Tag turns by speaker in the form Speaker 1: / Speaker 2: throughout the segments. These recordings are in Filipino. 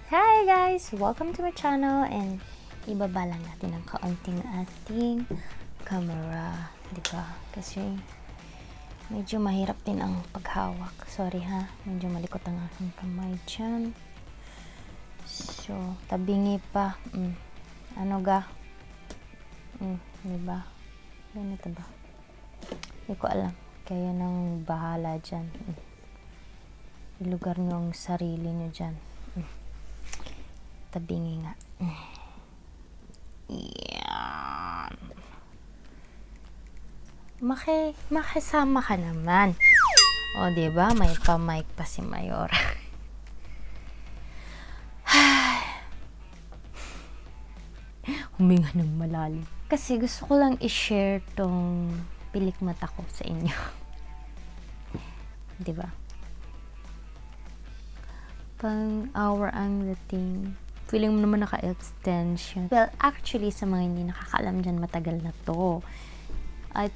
Speaker 1: Hi guys! Welcome to my channel and ibaba lang natin ang kaunting ating camera, diba? Kasi medyo mahirap din ang paghawak. Sorry ha, medyo malikot ang aking kamay dyan. So, tabingi pa. Ano ga? Diba? Ganito ba? Hindi ko alam. Kaya nang bahala dyan. Ilugar nyo ang sarili nyo dyan. Tabingi nga. Yan. Makisama ka naman. O, diba? May pa-mic pa si Mayora. Huminga ng malalim. Kasi gusto ko lang i-share tong pilik mata ko sa inyo. Diba? Pang hour ang dating. Feeling mo naman naka-extension. Well, actually, sa mga hindi nakakaalam dyan, matagal na to. I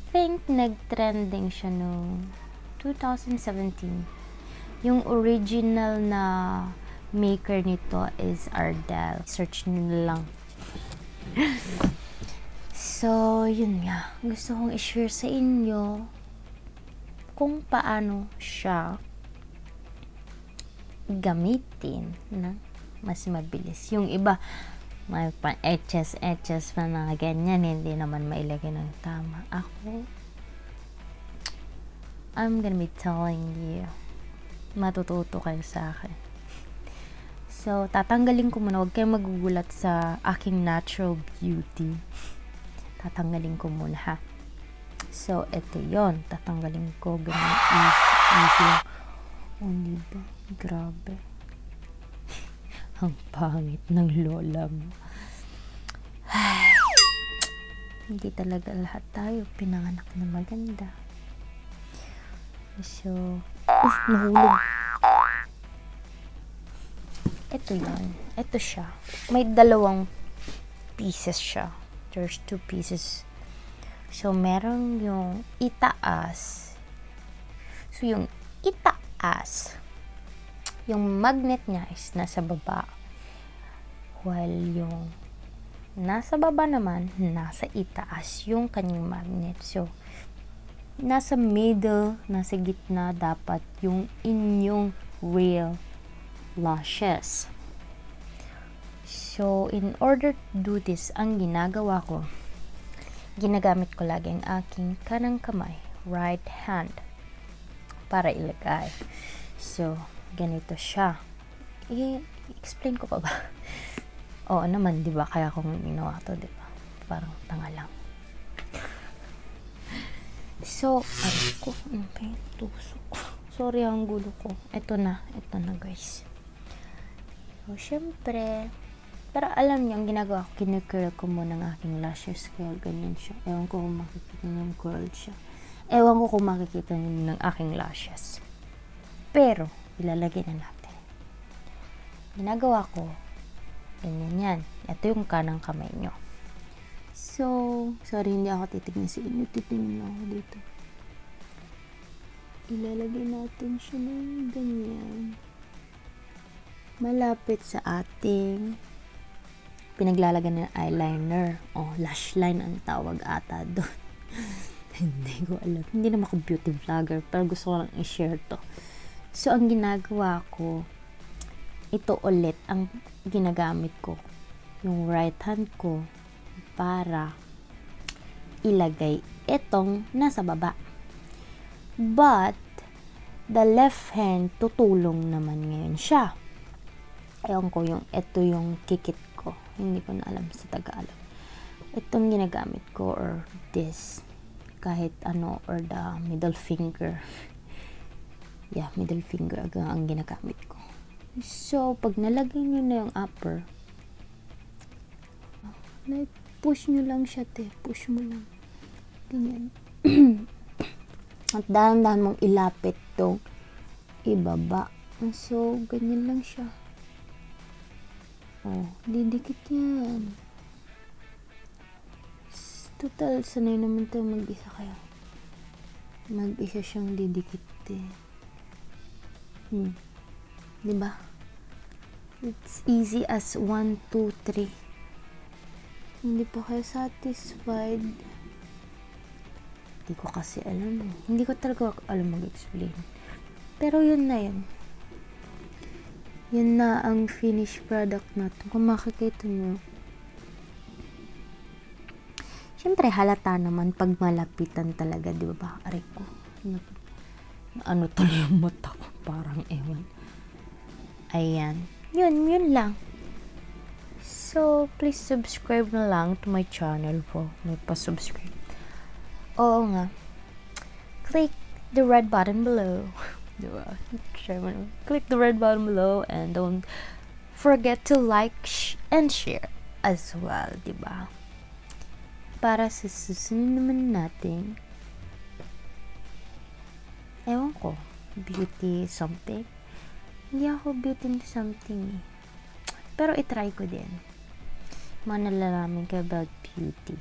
Speaker 1: think nag-trending siya noong 2017. Yung original na maker nito is Ardell. Search nyo lang. So, yun nga. Gusto kong i-share sa inyo kung paano siya gamitin na mas mabilis. Yung iba, may pa-etches pa na ganyan, hindi naman mailagay ng tama. Ako, I'm gonna be telling you, matututo kayo sa akin. So, tatanggalin ko muna. Huwag kayong magugulat sa aking natural beauty. Tatanggalin ko muna, ha? So, ito yon. Tatanggalin ko. Ganyan, easy. Oh, diba? Grabe. Ang pangit ng lola mo. Hindi talaga lahat tayo pinanganak na maganda. So, nahulog. Ito yun. Ito siya. May dalawang pieces siya. There's 2 pieces. So, meron yung itaas. So, yung itaas, yung magnet niya is nasa baba. While yung nasa baba naman, nasa itaas yung kanyang magnet. So, nasa middle, nasa gitna dapat yung inyong real lashes. So, in order to do this, ang ginagawa ko, ginagamit ko lagi ang aking kanang kamay, right hand, para ilagay. So, ganito siya. I-explain ko pa ba? Oo naman, di ba? Kaya kung ginawa to, di ba? Parang tanga lang. So, ko. Okay, tusok. Sorry ang gulo ko. Ito na guys. So, syempre, pero alam niyo, ang ginagawa ko, kine-curl ko muna ng aking lashes. Kaya ganyan siya. Ewan ko kung makikita niyo yung curl siya. Ewan ko kung makikita niyo ng aking lashes. Pero, ilalagay na natin. Ginagawa ko, ganyan yan. Ito yung kanang kamay nyo. So, sorry, hindi ako titignan sa inyo. Titignan ako dito. Ilalagay natin siya ng ganyan. Malapit sa ating pinaglalagan ng eyeliner. O, lash line ang tawag ata doon. Hindi ko alam. Hindi naman ako beauty vlogger, pero gusto ko lang i-share to. So, ang ginagawa ko, ito ulit ang ginagamit ko. Yung right hand ko para ilagay itong nasa baba. But, the left hand, tutulong naman ngayon siya. Ewan ko yung, ito yung kikit ko. Hindi ko na alam sa Tagalog. Itong ginagamit ko, or this, kahit ano, or the middle finger. Yeah, middle finger ang ginagamit ko. So, pag nalagay nyo na yung upper, push nyo lang siya, te. Push mo lang. Ganyan. At dahan-dahan mong ilapit tong ibaba. So, ganyan lang siya. Oh, didikit yan. Total, sanay naman tayo mag-isa kaya. Mag-isa siyang didikit, eh. Diba? It's easy as 1, 2, 3. Hindi pa kayo satisfied? Hindi ko kasi alam. Hindi ko talaga alam mag-explain. Pero yun na yun. Yun na ang finished product natin. Kung makikita nyo. Siyempre, halata naman pag malapitan talaga, di ba? Aray ko. Ano tuloy yung mata ko? Parang ewan. Ayan. Yun lang. So, please subscribe na lang to my channel po. May pa-subscribe. Oo nga. Click the red button below. Diba? Click the red button below and don't forget to like and share as well, diba? Para sa susunod naman natin, ewan ko, beauty something. Hindi ako beauty something. Pero itry ko din. Mga nalalaman ko about beauty.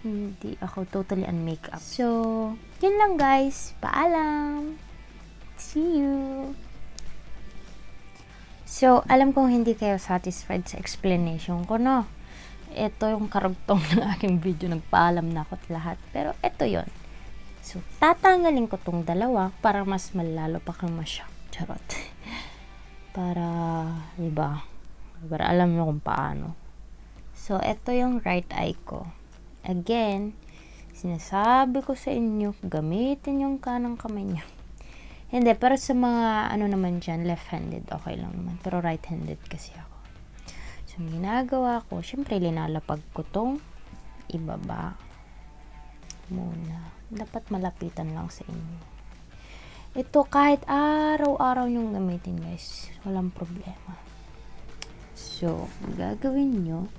Speaker 1: Hindi ako totally on makeup. So, yun lang guys. Paalam! See you! So, alam kong hindi kayo satisfied sa explanation ko, no? Ito yung karugtong ng aking video. Nagpaalam na ako at lahat. Pero ito yon. So, tatanggalin ko tong dalawa para mas malalo pa kang ma-shock. Charot. Para, diba? Para alam nyo kung paano. So, ito yung right eye ko. Again, sinasabi ko sa inyo, gamitin yung kanang kamay nyo. Hindi, pero sa mga, ano naman dyan, left-handed, okay lang naman. Pero right-handed kasi ako. So, ginagawa ko, syempre, linalapag ko tong ibaba. Muna. Dapat malapitan lang sa inyo. Ito, kahit araw-araw nyong gamitin, guys. Walang problema. So, gagawin nyo,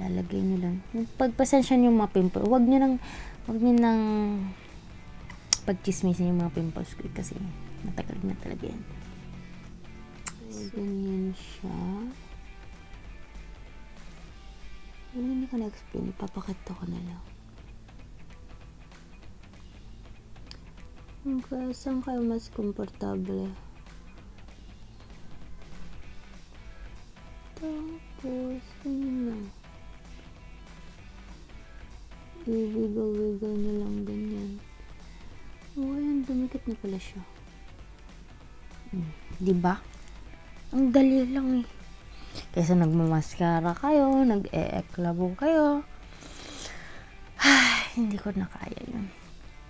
Speaker 1: lalagay nyo lang. Pagpasensya nyo yung mga pimple, wag nyo nang pagchismisin yung mga pimples ko kasi matagal na talaga yan. So, ganyan siya. Hindi ko na-explain. Ipapakita ko na lang. Okay, saan kayo mas komportable? Tapos, yun lang. I-wiggle-wiggle nyo lang ganyan. Oh, ayan, dumikit na pala siya. Diba? Ang dali lang eh. Kaysa nagmamaskara kayo, nag-e-eklabo kayo. Ay, hindi ko na kaya yun.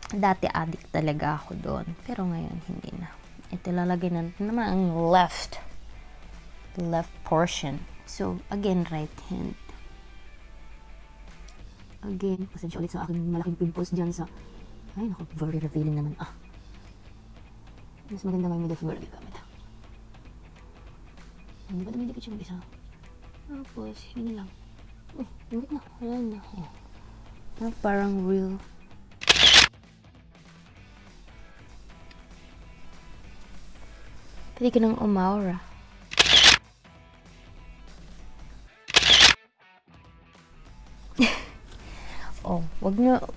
Speaker 1: Dati addict talaga ako doon. Pero ngayon, hindi na. Ito lalagay na naman ang left portion. So, again, right hand. Again, pasensya ulit sa aking malaking pimples dyan sa... Ay, naku, very revealing naman. Mas maganda ngayon may defibrillator gamit. Hindi ba dumidikit siya mag-isa? Tapos, yun lang. Hindi na. Wala na. Parang real. Pwede ka nang umaura.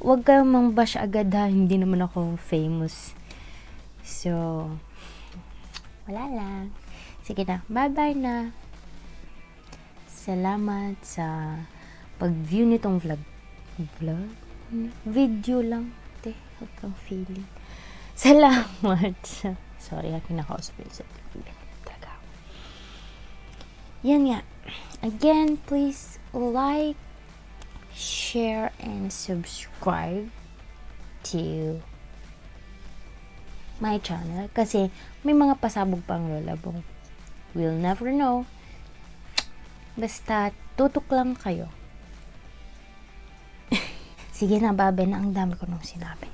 Speaker 1: Wag kayong mang-bash agad ha. Hindi naman ako famous. So, wala lang. Sige na. Bye-bye na. Salamat sa pag-view nitong vlog. Video lang. Huwag kang feeling. Salamat sa... Sorry, aking naka-hospital sa talaga. Yan nga. Again, please like, share, and subscribe to my channel. Kasi may mga pasabog pang lolabong. We'll never know. Basta tutok lang kayo. Sige na, babe, na ang dami ko nung sinabi.